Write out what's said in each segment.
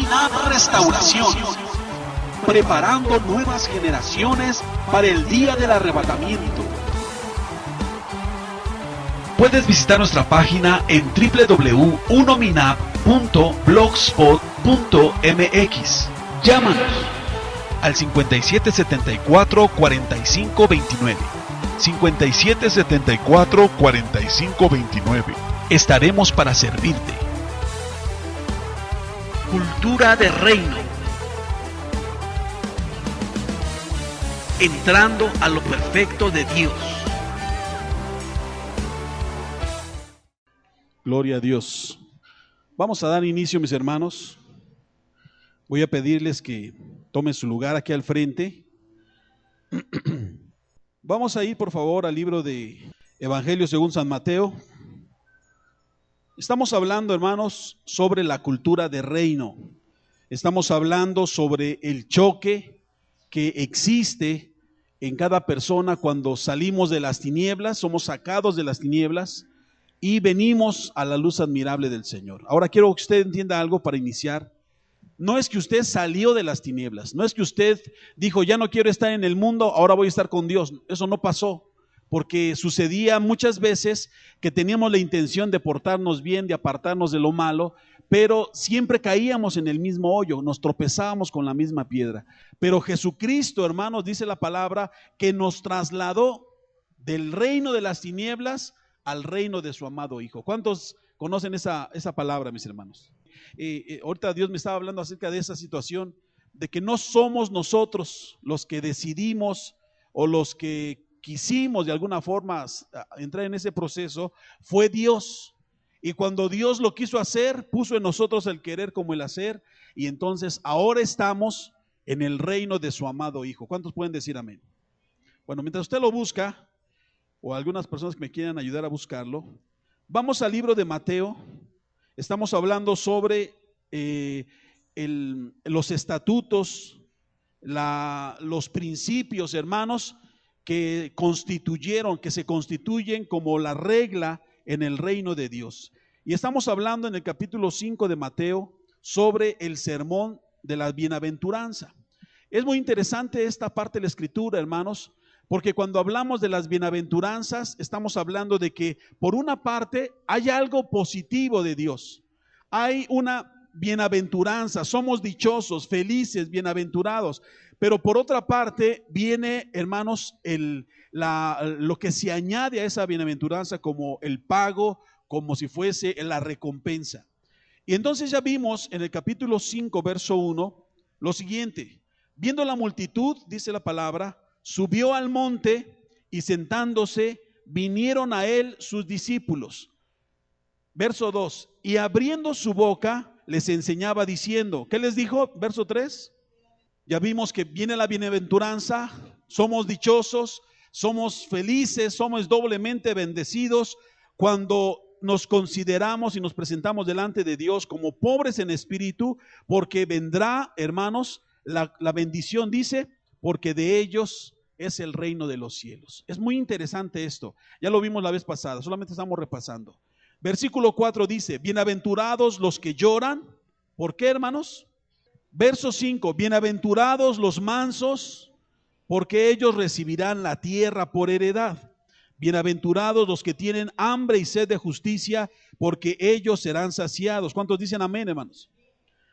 Minab Restauración, preparando nuevas generaciones para el día del arrebatamiento. Puedes visitar nuestra página en www.unominab.blogspot.mx. Llámanos al 5774-4529. 5774-4529. Estaremos para servirte. Cultura de reino. Entrando a lo perfecto de Dios. Gloria a Dios. Vamos a dar inicio, mis hermanos. Voy a pedirles que tomen su lugar aquí al frente. Vamos a ir, por favor, al libro de Evangelio según San Mateo. Estamos hablando, hermanos, sobre la cultura de reino. Estamos hablando sobre el choque que existe en cada persona cuando salimos de las tinieblas, somos sacados de las tinieblas y venimos a la luz admirable del Señor. Ahora quiero que usted entienda algo para iniciar. No es que usted salió de las tinieblas, no es que usted dijo, ya no quiero estar en el mundo, ahora voy a estar con Dios. Eso no pasó, porque sucedía muchas veces que teníamos la intención de portarnos bien, de apartarnos de lo malo, pero siempre caíamos en el mismo hoyo, nos tropezábamos con la misma piedra. Pero Jesucristo, hermanos, dice la palabra, que nos trasladó del reino de las tinieblas al reino de su amado Hijo. ¿Cuántos conocen esa palabra, mis hermanos? Ahorita Dios me estaba hablando acerca de esa situación, de que no somos nosotros los que decidimos o los que quisimos de alguna forma entrar en ese proceso, fue Dios. Y cuando Dios lo quiso hacer, puso en nosotros el querer como el hacer, y entonces ahora estamos en el reino de su amado Hijo. ¿Cuántos pueden decir amén? Bueno, mientras usted lo busca, o algunas personas que me quieran ayudar a buscarlo, vamos al libro de Mateo. Estamos hablando sobre los estatutos, los principios, hermanos, que se constituyen como la regla en el reino de Dios. Y estamos hablando en el capítulo 5 de Mateo sobre el sermón de la bienaventuranza. Es muy interesante esta parte de la escritura, hermanos, porque cuando hablamos de las bienaventuranzas, estamos hablando de que por una parte hay algo positivo de Dios. Hay una bienaventuranza, somos dichosos, felices, bienaventurados. Pero por otra parte viene, hermanos, lo que se añade a esa bienaventuranza como el pago, como si fuese la recompensa. Y entonces ya vimos en el capítulo 5, verso 1, lo siguiente: viendo la multitud, dice la palabra, subió al monte y sentándose, vinieron a él sus discípulos. Verso 2, y abriendo su boca, les enseñaba diciendo, ¿qué les dijo? Verso 3, ya vimos que viene la bienaventuranza, somos dichosos, somos felices, somos doblemente bendecidos cuando nos consideramos y nos presentamos delante de Dios como pobres en espíritu, porque vendrá, hermanos, la bendición, dice, porque de ellos es el reino de los cielos. Es muy interesante esto, ya lo vimos la vez pasada, solamente estamos repasando. Versículo 4 dice, bienaventurados los que lloran. ¿Por qué, hermanos? Verso 5, bienaventurados los mansos, porque ellos recibirán la tierra por heredad. Bienaventurados los que tienen hambre y sed de justicia, porque ellos serán saciados. ¿Cuántos dicen amén, hermanos?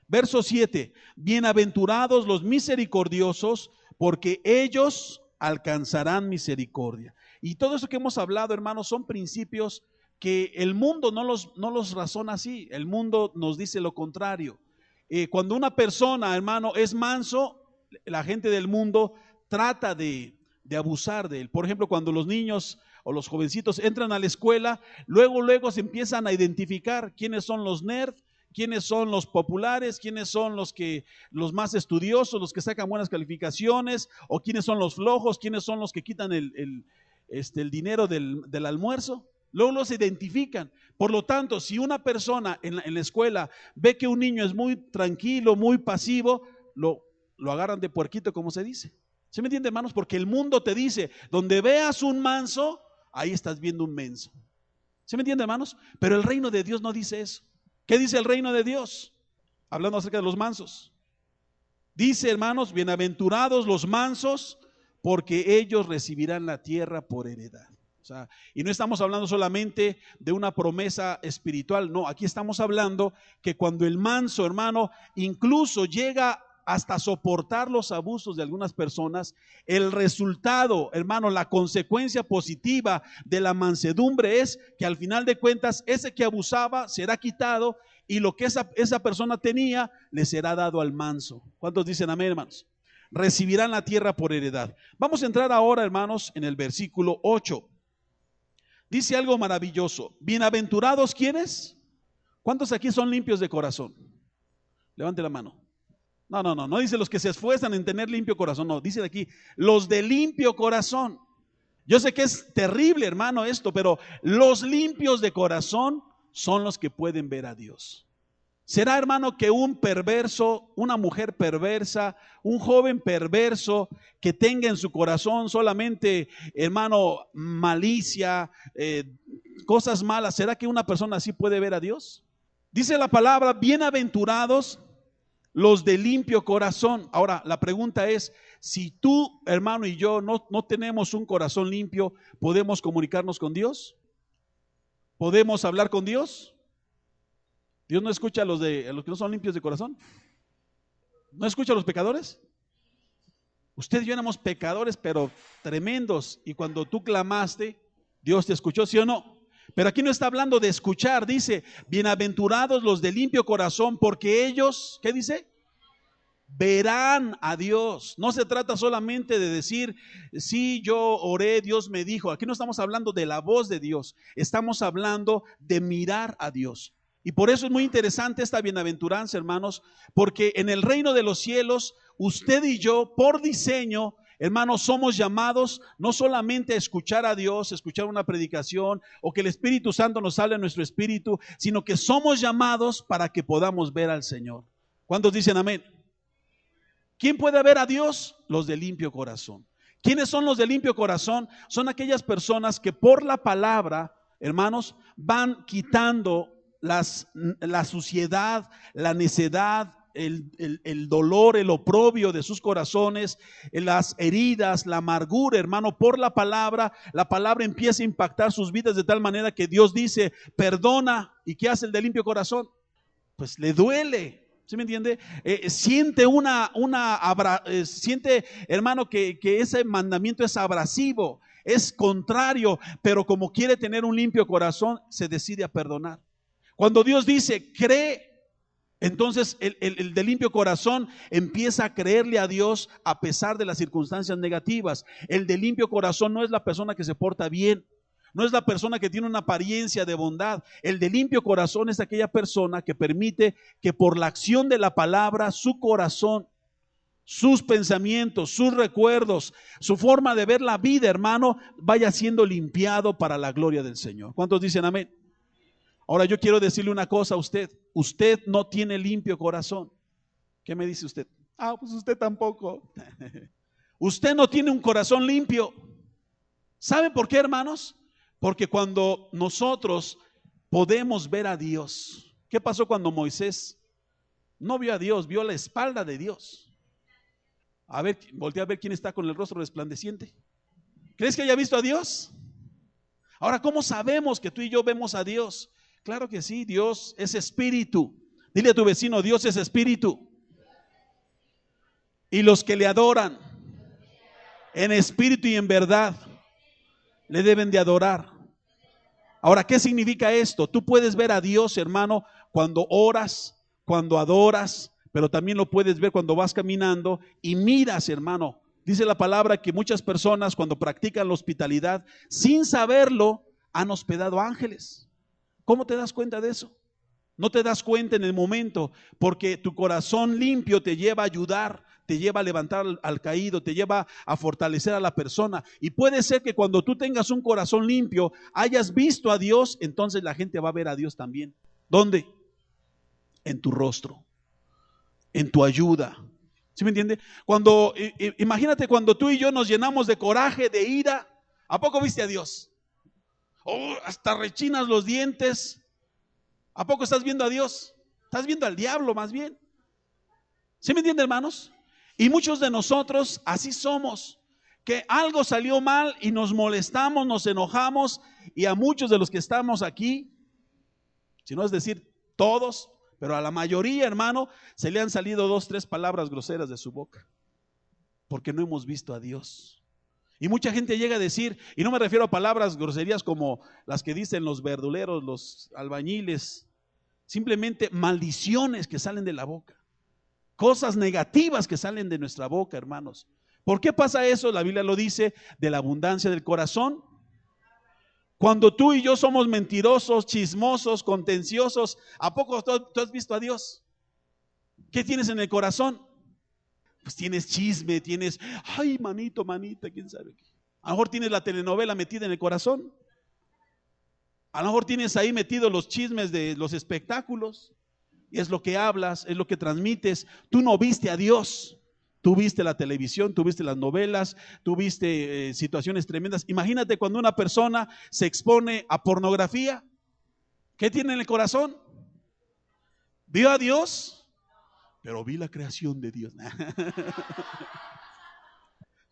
Verso 7, bienaventurados los misericordiosos, porque ellos alcanzarán misericordia. Y todo eso que hemos hablado, hermanos, son principios que el mundo no los razona así. El mundo nos dice lo contrario. Cuando una persona, hermano, es manso, la gente del mundo trata de abusar de él. Por ejemplo, cuando los niños o los jovencitos entran a la escuela, luego se empiezan a identificar quiénes son los nerds, quiénes son los populares, quiénes son los más estudiosos, los que sacan buenas calificaciones, o quiénes son los flojos, quiénes son los que quitan el dinero del almuerzo. Luego los identifican. Por lo tanto, si una persona en la escuela ve que un niño es muy tranquilo, muy pasivo, lo agarran de puerquito, como se dice. ¿Sí me entiende, hermanos? Porque el mundo te dice, donde veas un manso, ahí estás viendo un menso. ¿Sí me entiende, hermanos? Pero el reino de Dios no dice eso. ¿Qué dice el reino de Dios? hablando acerca de los mansos. Dice, hermanos, bienaventurados los mansos, porque ellos recibirán la tierra por heredad. O sea, y no estamos hablando solamente de una promesa espiritual, no, aquí estamos hablando que cuando el manso, hermano, incluso llega hasta soportar los abusos de algunas personas, el resultado, hermano, la consecuencia positiva de la mansedumbre es que al final de cuentas ese que abusaba será quitado y lo que esa persona tenía le será dado al manso. ¿Cuántos dicen amén, hermanos? Recibirán la tierra por heredad. Vamos a entrar ahora, hermanos, en el versículo 8. Dice algo maravilloso. Bienaventurados, ¿quiénes? ¿Cuántos aquí son limpios de corazón? Levante la mano. No dice los que se esfuerzan en tener limpio corazón, no, dice aquí, los de limpio corazón. Yo sé que es terrible, hermano, esto, pero los limpios de corazón son los que pueden ver a Dios. ¿Será, hermano, que un perverso, una mujer perversa, un joven perverso que tenga en su corazón solamente, hermano, malicia, cosas malas, será que una persona así puede ver a Dios? Dice la palabra, bienaventurados los de limpio corazón. Ahora, la pregunta es, si tú, hermano, y yo no tenemos un corazón limpio, ¿podemos comunicarnos con Dios? ¿Podemos hablar con Dios? ¿Dios no escucha a los que no son limpios de corazón? ¿No escucha a los pecadores? Usted y yo éramos pecadores, pero tremendos, y cuando tú clamaste, Dios te escuchó, ¿sí o no? Pero aquí no está hablando de escuchar, dice, bienaventurados los de limpio corazón, porque ellos, ¿qué dice? Verán a Dios. No se trata solamente de decir, sí, yo oré, Dios me dijo. Aquí no estamos hablando de la voz de Dios, estamos hablando de mirar a Dios. Y por eso es muy interesante esta bienaventuranza, hermanos, porque en el reino de los cielos, usted y yo, por diseño, hermanos, somos llamados no solamente a escuchar a Dios, escuchar una predicación o que el Espíritu Santo nos hable en nuestro espíritu, sino que somos llamados para que podamos ver al Señor. ¿Cuántos dicen amén? ¿Quién puede ver a Dios? Los de limpio corazón. ¿Quiénes son los de limpio corazón? Son aquellas personas que por la palabra, hermanos, van quitando la suciedad, la necedad, el dolor, el oprobio de sus corazones, las heridas, la amargura, hermano, por la palabra empieza a impactar sus vidas de tal manera que Dios dice, perdona. ¿Y qué hace el de limpio corazón? Pues le duele, ¿sí me entiende? Siente siente, hermano, que ese mandamiento es abrasivo, es contrario, pero como quiere tener un limpio corazón, se decide a perdonar. Cuando Dios dice, cree, entonces el de limpio corazón empieza a creerle a Dios a pesar de las circunstancias negativas. El de limpio corazón no es la persona que se porta bien, no es la persona que tiene una apariencia de bondad. El de limpio corazón es aquella persona que permite que por la acción de la palabra su corazón, sus pensamientos, sus recuerdos, su forma de ver la vida, hermano, vaya siendo limpiado para la gloria del Señor. ¿Cuántos dicen amén? Ahora yo quiero decirle una cosa a usted. Usted no tiene limpio corazón. ¿Qué me dice usted? Pues usted tampoco. Usted no tiene un corazón limpio. ¿Sabe por qué, hermanos? Porque cuando nosotros podemos ver a Dios. ¿Qué pasó cuando Moisés no vio a Dios? Vio la espalda de Dios. A ver, voltea a ver quién está con el rostro resplandeciente. ¿Crees que haya visto a Dios? Ahora, ¿cómo sabemos que tú y yo vemos a Dios? Claro que sí, Dios es espíritu. Dile a tu vecino, Dios es espíritu. Y los que le adoran en espíritu y en verdad le deben de adorar. Ahora, ¿qué significa esto? Tú puedes ver a Dios, hermano, cuando oras, cuando adoras, pero también lo puedes ver cuando vas caminando y miras, hermano. Dice la palabra que muchas personas cuando practican la hospitalidad, sin saberlo, han hospedado ángeles. ¿Cómo te das cuenta de eso? No te das cuenta en el momento, porque tu corazón limpio te lleva a ayudar, te lleva a levantar al caído, te lleva a fortalecer a la persona. Y puede ser que cuando tú tengas un corazón limpio, hayas visto a Dios, entonces la gente va a ver a Dios también. ¿Dónde? En tu rostro, en tu ayuda. ¿Sí me entiende? Imagínate cuando tú y yo nos llenamos de coraje, de ira, ¿a poco viste a Dios? Hasta rechinas los dientes. ¿A poco estás viendo a Dios? Estás viendo al diablo más bien. ¿Sí me entienden, hermanos? Y muchos de nosotros así somos, que algo salió mal y nos molestamos, nos enojamos, y a muchos de los que estamos aquí, si no es decir todos, pero a la mayoría, hermano, se le han salido 2, 3 palabras groseras de su boca, porque no hemos visto a Dios. Y mucha gente llega a decir, y no me refiero a palabras groserías como las que dicen los verduleros, los albañiles, simplemente maldiciones que salen de la boca, cosas negativas que salen de nuestra boca, hermanos. ¿Por qué pasa eso? La Biblia lo dice, de la abundancia del corazón. Cuando tú y yo somos mentirosos, chismosos, contenciosos, ¿a poco tú has visto a Dios? ¿Qué tienes en el corazón? Pues tienes chisme, tienes, ay, manito, manita, quién sabe qué. A lo mejor tienes la telenovela metida en el corazón. A lo mejor tienes ahí metidos los chismes de los espectáculos. Y es lo que hablas, es lo que transmites. Tú no viste a Dios. Tú viste la televisión, tú viste las novelas, tú viste situaciones tremendas. Imagínate cuando una persona se expone a pornografía. ¿Qué tiene en el corazón? ¿Vio a Dios? Pero vi la creación de Dios.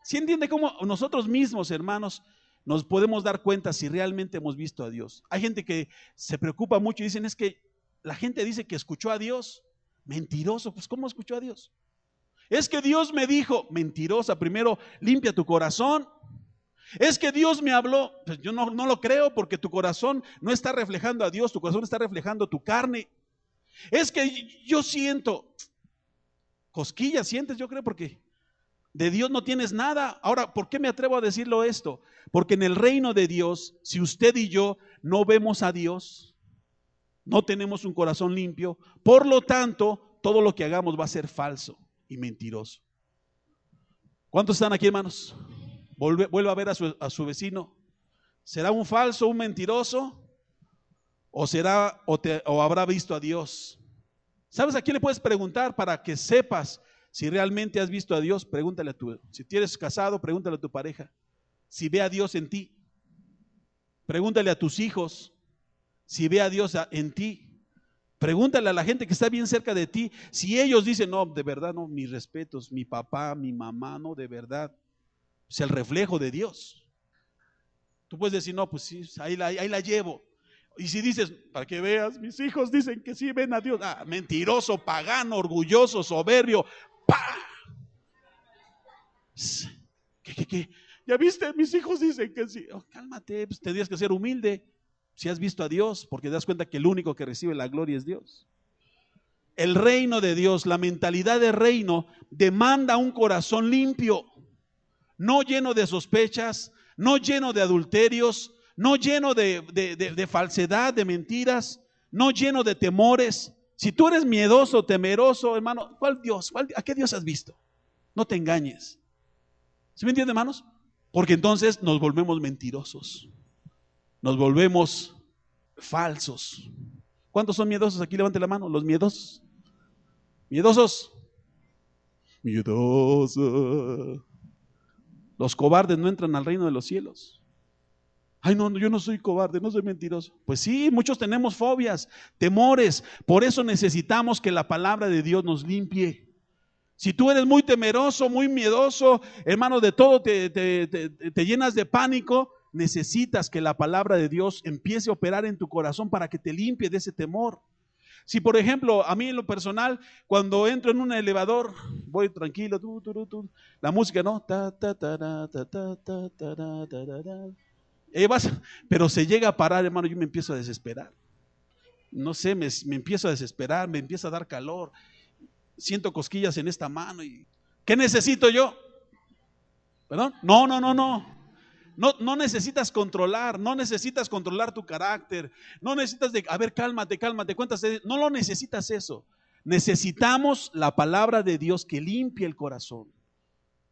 ¿Sí entiende cómo nosotros mismos, hermanos, nos podemos dar cuenta si realmente hemos visto a Dios? Hay gente que se preocupa mucho y dicen, es que la gente dice que escuchó a Dios. Mentiroso, pues ¿cómo escuchó a Dios? Es que Dios me dijo, mentirosa, primero limpia tu corazón. Es que Dios me habló, pues yo no lo creo, porque tu corazón no está reflejando a Dios, tu corazón está reflejando tu carne. Es que yo siento, cosquillas sientes, yo creo, porque de Dios no tienes nada. Ahora, ¿por qué me atrevo a decirlo esto? Porque en el reino de Dios, si usted y yo no vemos a Dios, no tenemos un corazón limpio, por lo tanto, todo lo que hagamos va a ser falso y mentiroso. ¿Cuántos están aquí, hermanos? Vuelva a ver a su vecino. ¿Será un falso, un mentiroso? ¿O habrá visto a Dios? ¿Sabes a quién le puedes preguntar para que sepas si realmente has visto a Dios? Pregúntale a tu, si eres casado, pregúntale a tu pareja si ve a Dios en ti. Pregúntale a tus hijos si ve a Dios en ti. Pregúntale a la gente que está bien cerca de ti, si ellos dicen, no, de verdad, no, mis respetos, mi papá, mi mamá, no, de verdad, es el reflejo de Dios. Tú puedes decir, no, pues sí, ahí la llevo. Y si dices, para que veas, mis hijos dicen que sí ven a Dios. Ah, mentiroso, pagano, orgulloso, soberbio. ¡Pah! ¿Qué? ¿Ya viste? Mis hijos dicen que sí. Oh, cálmate, pues tendrías que ser humilde. Si has visto a Dios, porque te das cuenta que el único que recibe la gloria es Dios. El reino de Dios, la mentalidad de reino, demanda un corazón limpio, no lleno de sospechas, no lleno de adulterios, no lleno de falsedad, de mentiras, no lleno de temores. Si tú eres miedoso, temeroso, hermano, ¿cuál Dios? ¿A qué Dios has visto? No te engañes. ¿Sí me entiende, hermanos? Porque entonces nos volvemos mentirosos. Nos volvemos falsos. ¿Cuántos son miedosos? Aquí levante la mano. Los miedosos. Miedosos. Miedosos. Los cobardes no entran al reino de los cielos. Ay, no, yo no soy cobarde, no soy mentiroso. Pues sí, muchos tenemos fobias, temores. Por eso necesitamos que la palabra de Dios nos limpie. Si tú eres muy temeroso, muy miedoso, hermano, de todo te llenas de pánico, necesitas que la palabra de Dios empiece a operar en tu corazón para que te limpie de ese temor. Si por ejemplo, a mí en lo personal, cuando entro en un elevador, voy tranquilo, la música, ¿no? Pero se llega a parar, hermano, yo me empiezo a desesperar. No sé, me empiezo a desesperar, me empieza a dar calor, siento cosquillas en esta mano. ¿Qué necesito yo? ¿Perdón? No necesitas controlar, no necesitas controlar tu carácter, no necesitas a ver, cálmate, cuéntase, no lo necesitas eso. Necesitamos la palabra de Dios que limpie el corazón.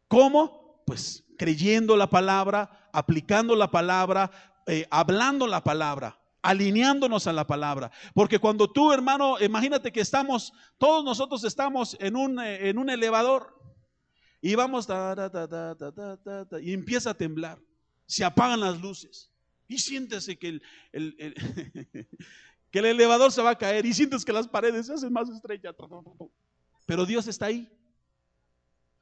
¿Cómo? Pues creyendo la palabra, aplicando la palabra, hablando la palabra, alineándonos a la palabra. Porque cuando tú, hermano, imagínate que todos nosotros estamos en un elevador y vamos y empieza a temblar. Se apagan las luces y siéntese que que el elevador se va a caer y sientes que las paredes se hacen más estrechas. Pero Dios está ahí.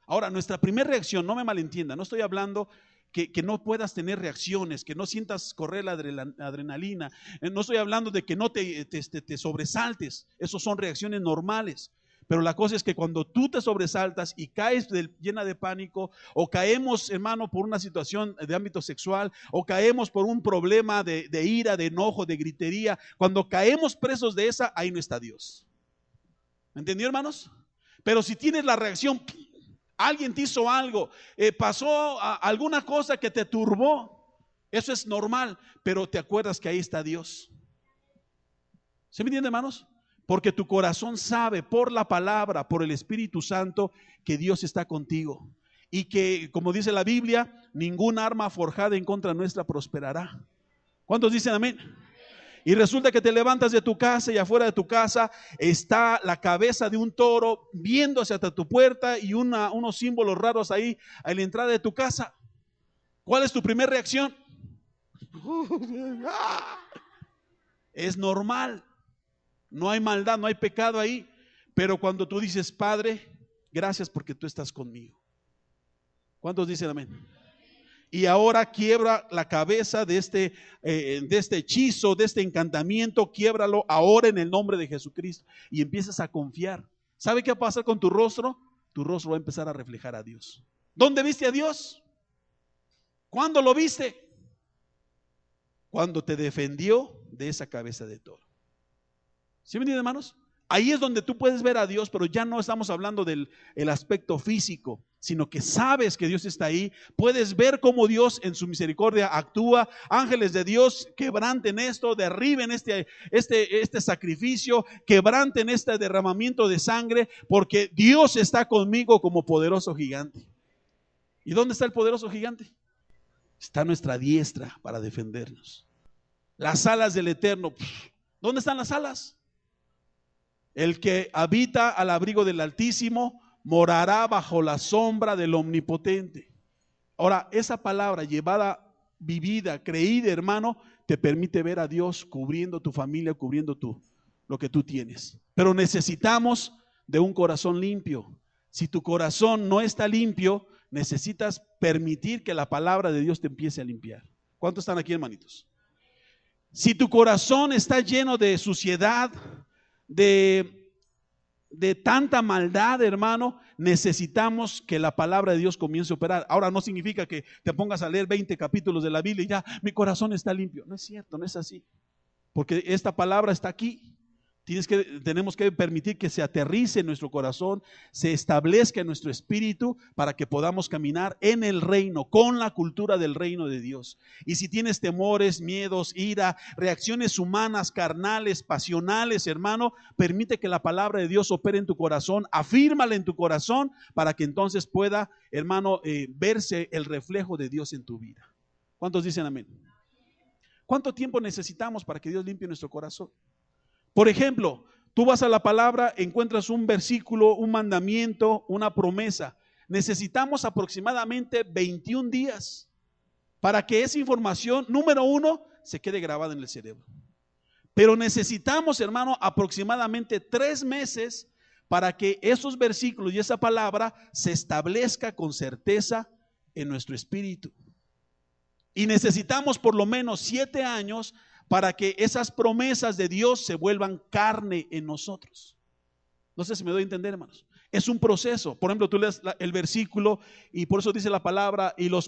Ahora, nuestra primera reacción, no me malentienda, no estoy hablando que no puedas tener reacciones, que no sientas correr la adrenalina, no estoy hablando de que no te sobresaltes, esos son reacciones normales. Pero la cosa es que cuando tú te sobresaltas y caes llena de pánico, o caemos, hermano, por una situación de ámbito sexual, o caemos por un problema de ira, de enojo, de gritería, cuando caemos presos de esa, ahí no está Dios. ¿Me entendió, hermanos? Pero si tienes la reacción, alguien te hizo algo, pasó alguna cosa que te turbó, eso es normal, pero te acuerdas que ahí está Dios. ¿Se me entiende, hermanos? Porque tu corazón sabe por la palabra, por el Espíritu Santo, que Dios está contigo. Y que, como dice la Biblia, ningún arma forjada en contra nuestra prosperará. ¿Cuántos dicen amén? Y resulta que te levantas de tu casa y afuera de tu casa está la cabeza de un toro viéndose hasta tu puerta y unos símbolos raros ahí a la entrada de tu casa. ¿Cuál es tu primera reacción? Es normal. No hay maldad, no hay pecado ahí. Pero cuando tú dices, Padre, gracias porque tú estás conmigo. ¿Cuántos dicen amén? Y ahora quiebra la cabeza de este hechizo, de este encantamiento, quiébralo ahora en el nombre de Jesucristo. Y empiezas a confiar. ¿Sabe qué va a pasar con tu rostro? Tu rostro va a empezar a reflejar a Dios. ¿Dónde viste a Dios? ¿Cuándo lo viste? Cuando te defendió de esa cabeza de toro. ¿Sí me entienden, hermanos? Ahí es donde tú puedes ver a Dios, pero ya no estamos hablando del aspecto físico, sino que sabes que Dios está ahí. Puedes ver cómo Dios en su misericordia actúa. Ángeles de Dios quebranten esto, derriben este sacrificio, quebranten este derramamiento de sangre, porque Dios está conmigo como poderoso gigante. ¿Y dónde está el poderoso gigante? Está a nuestra diestra para defendernos. Las alas del Eterno. ¿Dónde están las alas? El que habita al abrigo del Altísimo morará bajo la sombra del Omnipotente. Ahora, esa palabra llevada, vivida, creída, hermano, te permite ver a Dios cubriendo tu familia, cubriendo lo que tú tienes. Pero necesitamos de un corazón limpio. Si tu corazón no está limpio, necesitas permitir que la palabra de Dios te empiece a limpiar. ¿Cuántos están aquí, hermanitos? Si tu corazón está lleno de suciedad, de tanta maldad, hermano, necesitamos que la palabra de Dios comience a operar. Ahora no significa que te pongas a leer 20 capítulos de la Biblia y ya mi corazón está limpio. No es cierto, no es así. Porque esta palabra está aquí. Tenemos que permitir que se aterrice en nuestro corazón, se establezca en nuestro espíritu para que podamos caminar en el reino, con la cultura del reino de Dios. Y si tienes temores, miedos, ira, reacciones humanas, carnales, pasionales, hermano, permite que la palabra de Dios opere en tu corazón, afírmala en tu corazón para que entonces pueda, hermano, verse el reflejo de Dios en tu vida. ¿Cuántos dicen amén? ¿Cuánto tiempo necesitamos para que Dios limpie nuestro corazón? Por ejemplo, tú vas a la palabra, encuentras un versículo, un mandamiento, una promesa. Necesitamos aproximadamente 21 días para que esa información, número uno, se quede grabada en el cerebro. Pero necesitamos, hermano, aproximadamente 3 meses para que esos versículos y esa palabra se establezca con certeza en nuestro espíritu. Y necesitamos por lo menos 7 años para que esas promesas de Dios se vuelvan carne en nosotros. No sé si me doy a entender, hermanos. Es un proceso. Por ejemplo, tú lees el versículo y por eso dice la palabra: y lo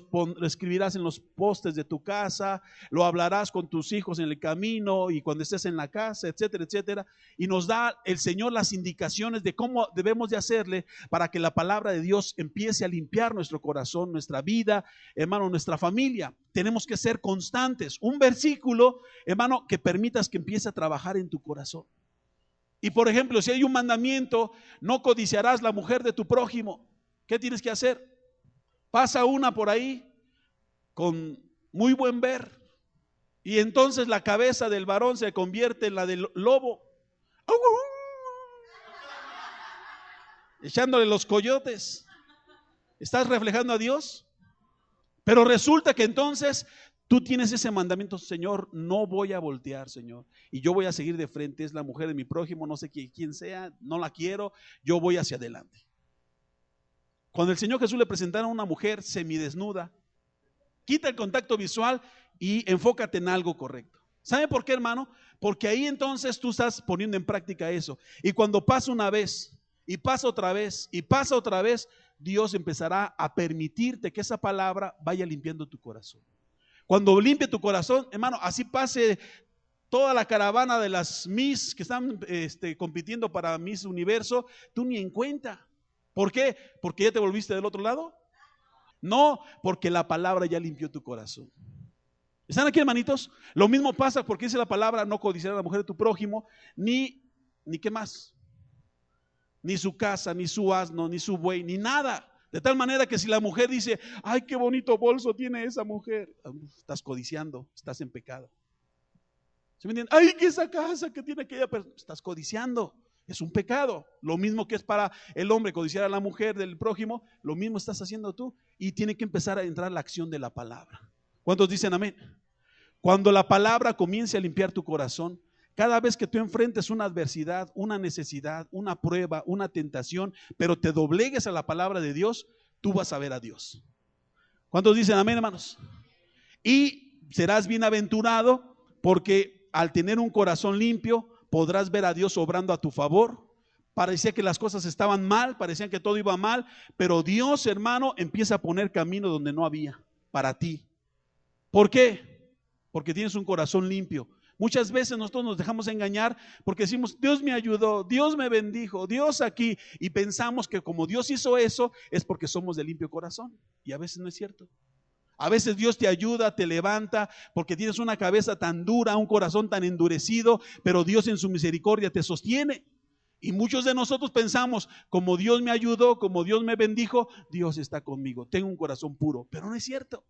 escribirás en los postes de tu casa, lo hablarás con tus hijos en el camino y cuando estés en la casa, etcétera, etcétera. Y nos da el Señor las indicaciones de cómo debemos de hacerle para que la palabra de Dios empiece a limpiar nuestro corazón, nuestra vida, hermano, nuestra familia. Tenemos que ser constantes. Un versículo, hermano, que permitas que empiece a trabajar en tu corazón. Y por ejemplo, si hay un mandamiento: no codiciarás la mujer de tu prójimo. ¿Qué tienes que hacer? Pasa una por ahí con muy buen ver y entonces la cabeza del varón se convierte en la del lobo, echándole los coyotes. ¿Estás reflejando a Dios? Pero resulta que entonces Tú tienes ese mandamiento: Señor, no voy a voltear, Señor, y yo voy a seguir de frente. Es la mujer de mi prójimo, no sé quién sea, no la quiero, yo voy hacia adelante. Cuando el Señor Jesús le presentaron a una mujer semidesnuda, quita el contacto visual y enfócate en algo correcto. ¿Sabe por qué, hermano? Porque ahí entonces tú estás poniendo en práctica eso. Y cuando pasa una vez, y pasa otra vez, y pasa otra vez, Dios empezará a permitirte que esa palabra vaya limpiando tu corazón. Cuando limpie tu corazón, hermano, así pase toda la caravana de las Miss que están compitiendo para Miss Universo, tú ni en cuenta. ¿Por qué? ¿Porque ya te volviste del otro lado? No, porque la palabra ya limpió tu corazón. ¿Están aquí, hermanitos? Lo mismo pasa porque dice la palabra: no codiciar a la mujer de tu prójimo, ni qué más, ni su casa, ni su asno, ni su buey, ni nada. De tal manera que si la mujer dice: ay, qué bonito bolso tiene esa mujer, estás codiciando, estás en pecado. ¿Se me entiende? Ay, que esa casa que tiene aquella persona, estás codiciando. Es un pecado. Lo mismo que es para el hombre codiciar a la mujer del prójimo, lo mismo estás haciendo tú. Y tiene que empezar a entrar la acción de la palabra. ¿Cuántos dicen amén? Cuando la palabra comience a limpiar tu corazón, cada vez que tú enfrentes una adversidad, una necesidad, una prueba, una tentación, pero te doblegues a la palabra de Dios, tú vas a ver a Dios. ¿Cuántos dicen amén, hermanos? Y serás bienaventurado, porque al tener un corazón limpio podrás ver a Dios obrando a tu favor. Parecía que las cosas estaban mal, parecían que todo iba mal, pero Dios, hermano, empieza a poner camino donde no había para ti. ¿Por qué? Porque tienes un corazón limpio. Muchas veces nosotros nos dejamos engañar porque decimos: Dios me ayudó, Dios me bendijo, Dios aquí, y pensamos que como Dios hizo eso es porque somos de limpio corazón, y a veces no es cierto. A veces Dios te ayuda, te levanta porque tienes una cabeza tan dura, un corazón tan endurecido, pero Dios en su misericordia te sostiene. Y muchos de nosotros pensamos: como Dios me ayudó, como Dios me bendijo, Dios está conmigo, tengo un corazón puro, pero no es cierto.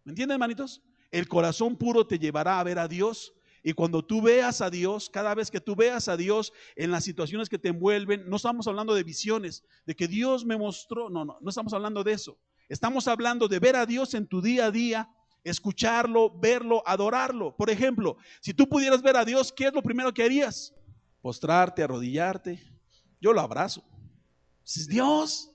¿Me entienden, hermanitos? El corazón puro te llevará a ver a Dios. Y cuando tú veas a Dios, cada vez que tú veas a Dios en las situaciones que te envuelven, no estamos hablando de visiones, de que Dios me mostró, no estamos hablando de eso. Estamos hablando de ver a Dios en tu día a día, escucharlo, verlo, adorarlo. Por ejemplo, si tú pudieras ver a Dios, ¿qué es lo primero que harías? Postrarte, arrodillarte. Yo lo abrazo. Es Dios.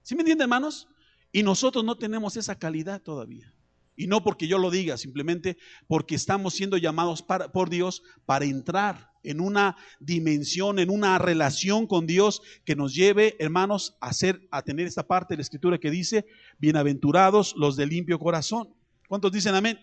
¿Sí me entienden, hermanos? Y nosotros no tenemos esa calidad todavía. Y no porque yo lo diga, simplemente porque estamos siendo llamados por Dios para entrar en una dimensión, en una relación con Dios que nos lleve, hermanos, a tener esta parte de la Escritura que dice: bienaventurados los de limpio corazón. ¿Cuántos dicen amén?